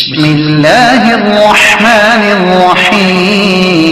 بسم الله الرحمن الرحيم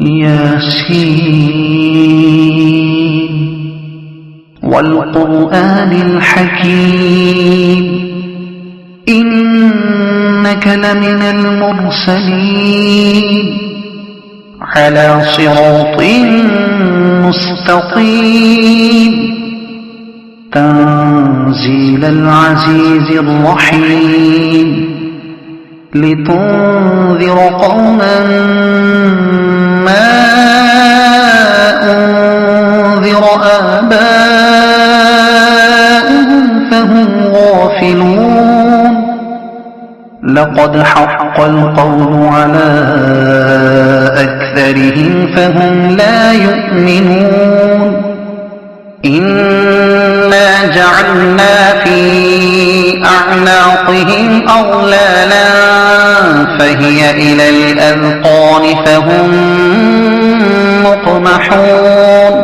ياسين والقرآن الحكيم إنك لمن المرسلين على صراط مستقيم تنزيل العزيز الرحيم لتنذر قوما ما أنذر آباؤهم فهم غافلون لقد حق القول على أكثرهم فهم لا يؤمنون إنا جعلنا في أعناقهم أغلالا فهي إلى الأذقان فهم مقمحون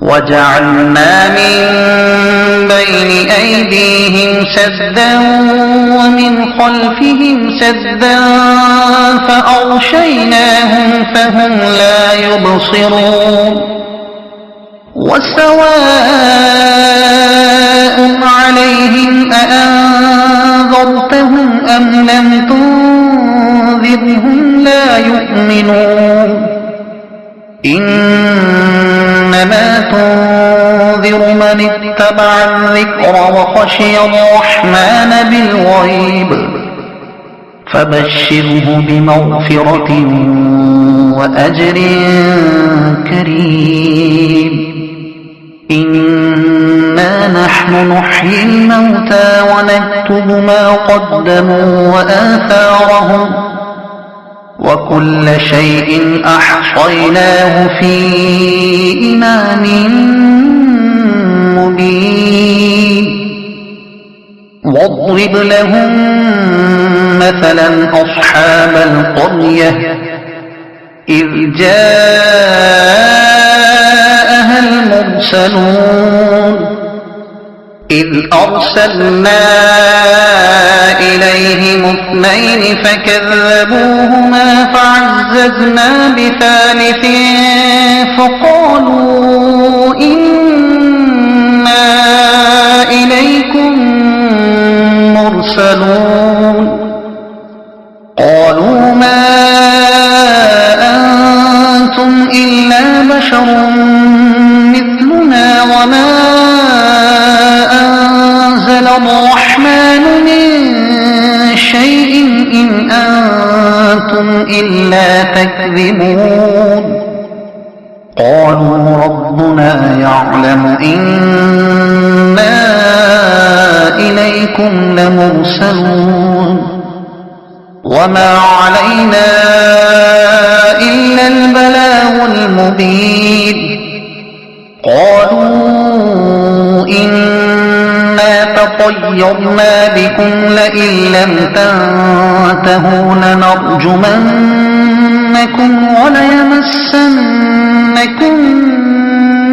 وجعلنا من بين أيديهم سدا ومن خلفهم سدا فأغشيناهم فهم لا يبصرون وسواء عليهم أأنذرتهم أم لم تنذرهم لا يؤمنون إنما تنذر من اتبع الذكر وخشي الرحمن بالغيب فبشره بمغفرة وأجر كريم إنا نحن نحيي الموتى ونكتب ما قدموا وآثارهم وكل شيء أحصيناه في إمام مبين واضرب لهم مثلا أصحاب القرية إذ جاءها المرسلون إذ أرسلنا إليهم اثنين فكذبوهما فعززنا بثالث فقالوا إنا إليكم مرسلون قالوا ما أنتم إلا بشر مثلنا وما أنزل الرحمن من شيء إن أنتم إلا تكذبون قالوا ربنا يعلم إنا إليكم لمرسلون وما علينا إلا البلاغ المبين قالوا إنا تطيرنا بكم لئن لم تنتهوا لنرجمنكم وليمسنكم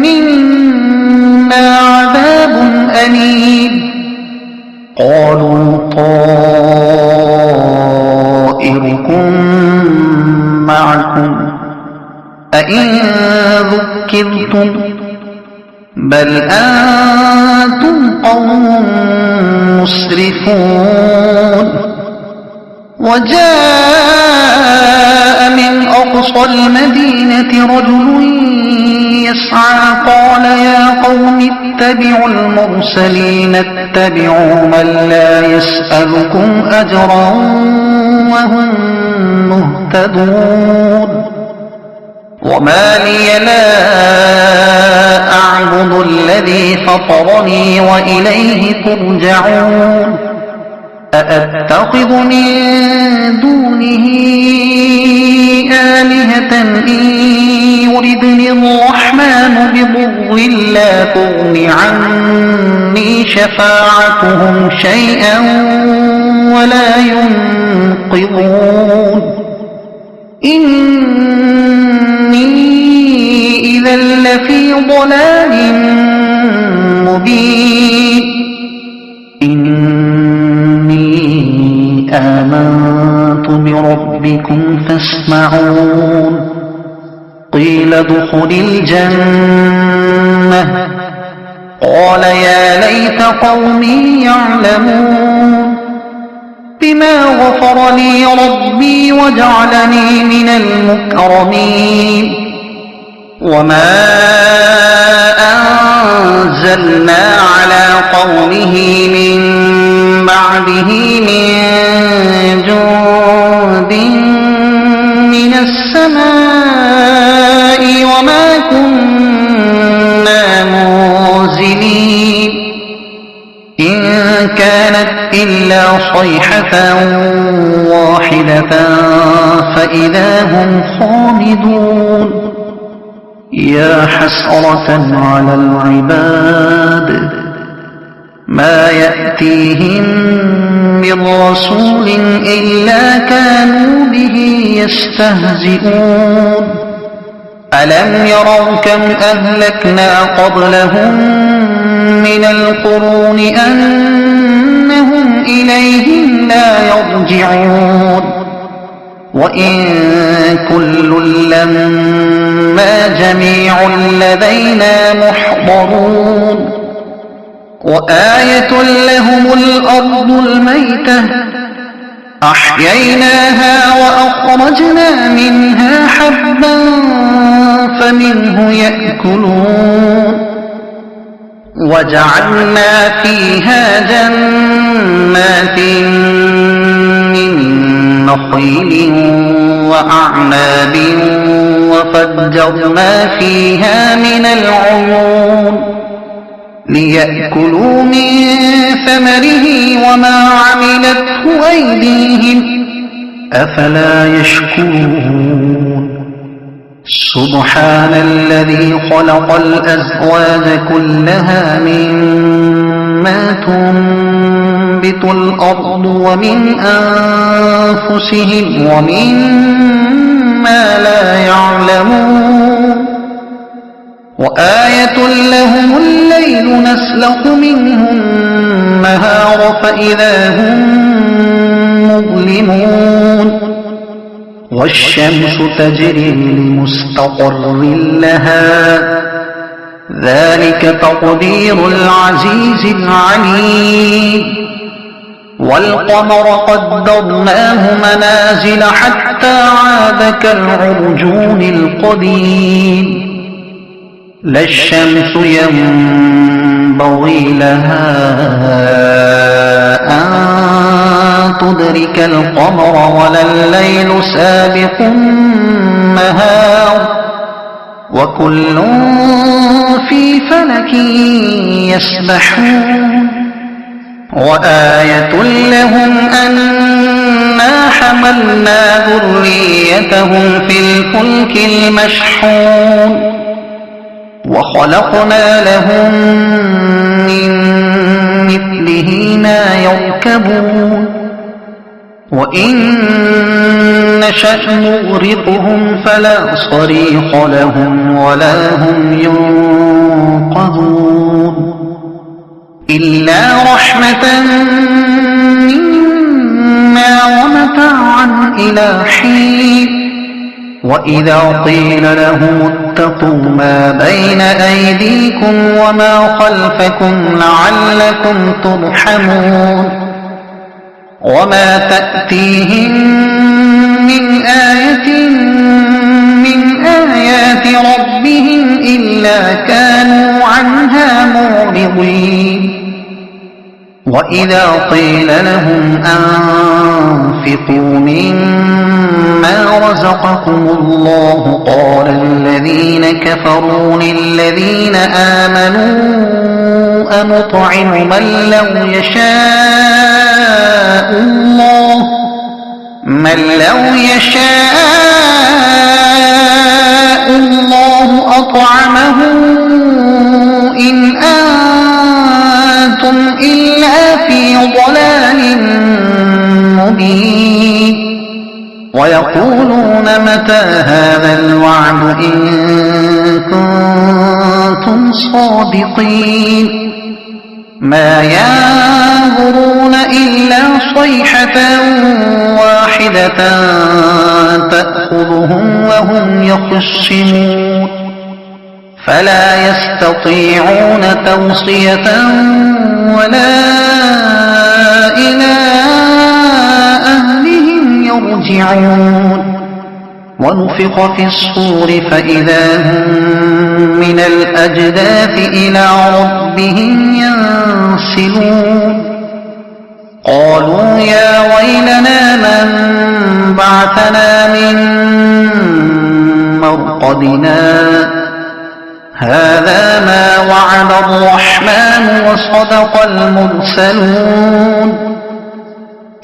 منا عذاب أليم قالوا طائركم معكم أئن ذكرتم بل أنتم قوم مسرفون وجاء من أقصى المدينة رجل يسعى قال يا قوم اتبعوا المرسلين اتبعوا من لا يسألكم أجرا وهم مهتدون وما لي لا أعبد الذي فطرني وإليه ترجعون أأتخذ من دونه آلهة إن يردني الرحمن بضر لا تغن عني شفاعتهم شيئا ولا ينقذون إني إذا لفي ضلال مبين آمنت بربكم فاسمعون قيل ادخل الجنة قال يا ليت قومي يعلمون بما غفر لي ربي وجعلني من المكرمين وما أنزلنا على قومه من بعده من جند من السماء وما كنا منزلين إن كانت إلا صيحة واحدة فإذا هم خامدون يا حسرة على العباد ما يأتيهم من رسول إلا كانوا به يستهزئون ألم يروا كم أهلكنا قبلهم من القرون أنهم إليهم لا يرجعون وإن كل لما جميع لدينا محضرون وآية لهم الأرض الميتة أحييناها وأخرجنا منها حبا فمنه يأكلون وجعلنا فيها جنات من نخيل وأعناب وفجرنا فيها من العيون ليأكلوا من ثمره وما عملته أيديهم أفلا يشكرون سبحان الذي خلق الأزواج كلها مما تنبت الأرض ومن أنفسهم ومما لا يعلمون وآية لهم الليل نسلخ منه النهار فإذا هم مظلمون والشمس تجري لمستقر لها ذلك تقدير العزيز العليم والقمر قدرناه منازل حتى عاد كالعرجون القديم لا الشمس ينبغي لها أن تدرك القمر ولا الليل سابق النهار وكل في فلك يسبحون وآية لهم أنا حملنا ذريتهم في الفلك المشحون وخلقنا لهم من مثله ما يركبون وإن نشأ نغرقهم فلا صريخ لهم ولا هم ينقذون إلا رحمة منا ومتاعا إلى حين وإذا قيل لهم اتقوا ما بين أيديكم وما خلفكم لعلكم ترحمون وما تأتيهم من آية من آيات ربهم إلا كانوا عنها معرضين وإذا قيل لهم أنفقوا مما رزقكم الله قال الذين كفروا للذين آمنوا أنطعم من لو يشاء الله أطعمه إن أنتم إلا في ضلال مبين ويقولون متى هذا الوعد إن كنتم صادقين ما ينظرون إلا صيحة واحدة تأخذهم وهم يخصمون فلا يستطيعون توصية ولا إلى أهلهم يرجعون ونفخ في الصور فإذا هم من الأجداث إلى ربهم ينسلون قالوا يا ويلنا من بعثنا من مرقدنا هذا ما وعد الرحمن وصدق المرسلون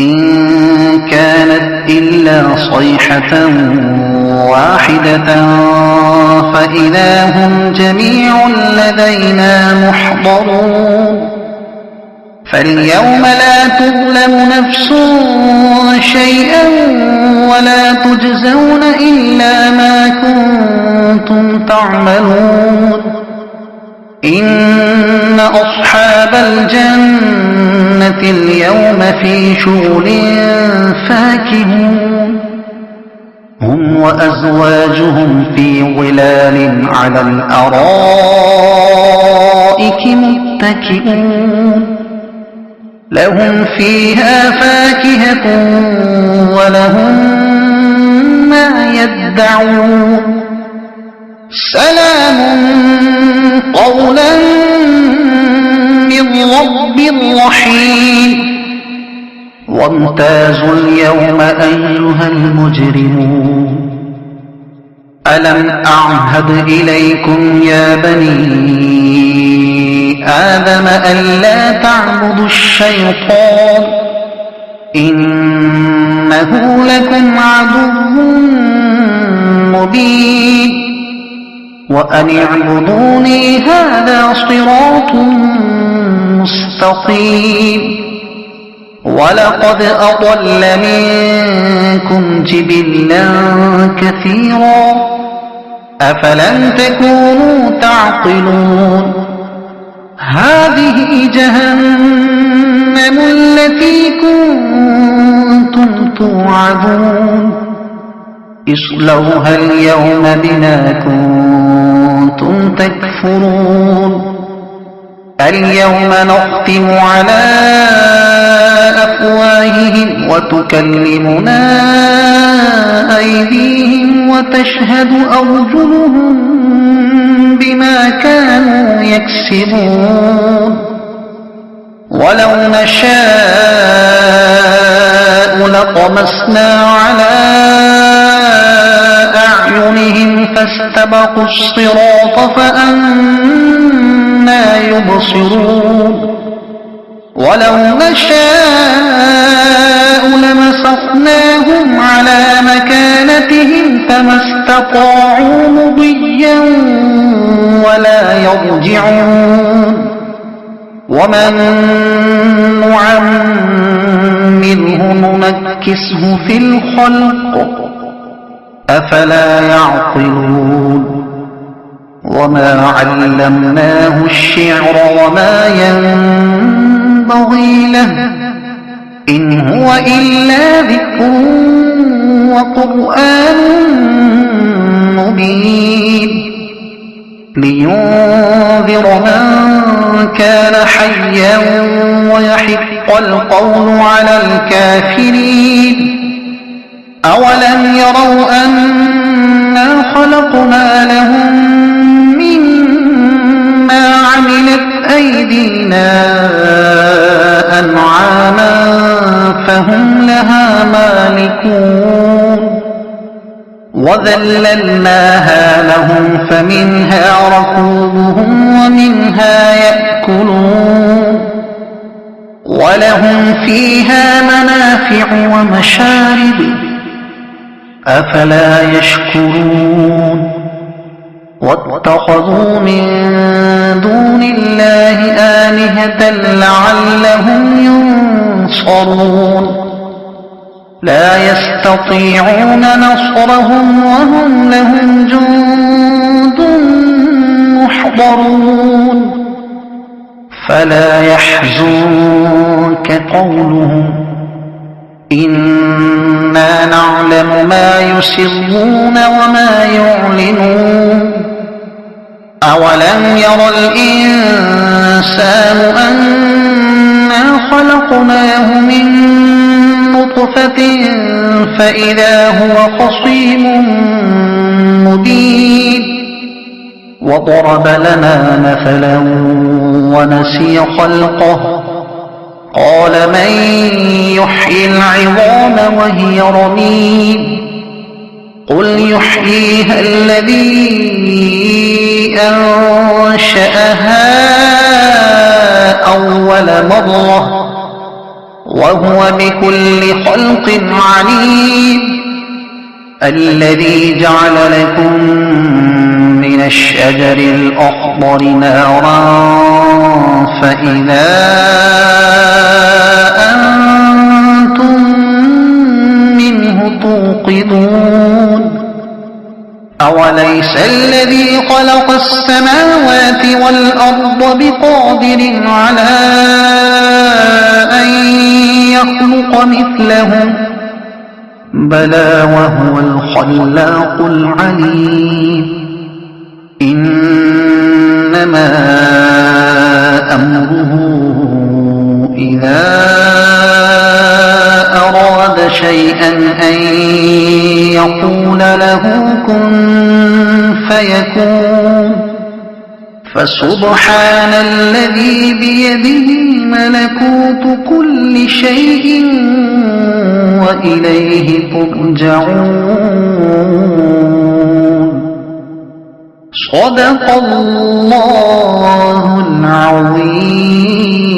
إن كانت إلا صيحة واحدة فإذا هم جميع لدينا محضرون فاليوم لا تظلم نفس شيئا ولا تجزون إلا ما كنتم تعملون إن أصحاب الجنة اليوم في شغل فاكهون هم وأزواجهم في ظلال على الأرائك متكئون لهم فيها فاكهة ولهم ما يدعون سلام قولا من رب رحيم وامتازوا اليوم أيها المجرمون ألم أعهد إليكم يا بني آدم ألا تعبدوا الشيطان إنه لكم عدو مبين وأن اعبدوني هذا صراط مستقيم ولقد أضل منكم جبلا كثيرا أفلم تكونوا تعقلون هذه جهنم التي كنتم توعدون اصلوها اليوم بما كنتم تكفرون اليوم نختم على أفواههم وتكلمنا أيديهم وتشهد أرجلهم بما كانوا يكسبون ولو نشاء لطمسنا على أعينهم فاستبقوا الصراط فأنى يبصرون ولو نشاء لمسخناهم على مكانتهم فما استطاعوا مضيا ولا يرجعون ومن نعمره ننكسه في الخلق أفلا يعقلون وما علمناه الشعر وما ينبغي له إن هو إلا ذكر وقرآن مبين لينذر من كان حيا ويحق القول على الكافرين أولم يروا أنا خلقنا لهم مما عملت أيدينا أنعاما فهم لها مالكون وذللناها لهم فمنها ركوبهم ومنها يأكلون ولهم فيها منافع ومشارب أفلا يشكرون واتخذوا من دون الله آلهة لعلهم ينصرون لا يستطيعون نصرهم وهم لهم جند محضرون فلا يحزنك قولهم إنا نعلم ما يسرون وما يعلنون أولم ير الإنسان أنا خلقناه من نطفة فإذا هو خصيم مبين وضرب لنا مثلا ونسي خلقه قال من يحيي العظام وهي رميم قل يحييها الذي أنشأها أول مرة وهو بكل خلق عليم الذي جعل لكم من الشجر الأخضر نارا فإذا أنتم منه توقدون أوليس الذي خلق السماوات والأرض بقادر على أن يخلق مثلهم بلى وهو الخلاق العليم إنما أمره إذا أراد شيئا أن يقول له كن فيكون فسبحان الذي بيده ملكوت كل شيء وإليه ترجعون صدق الله العظيم.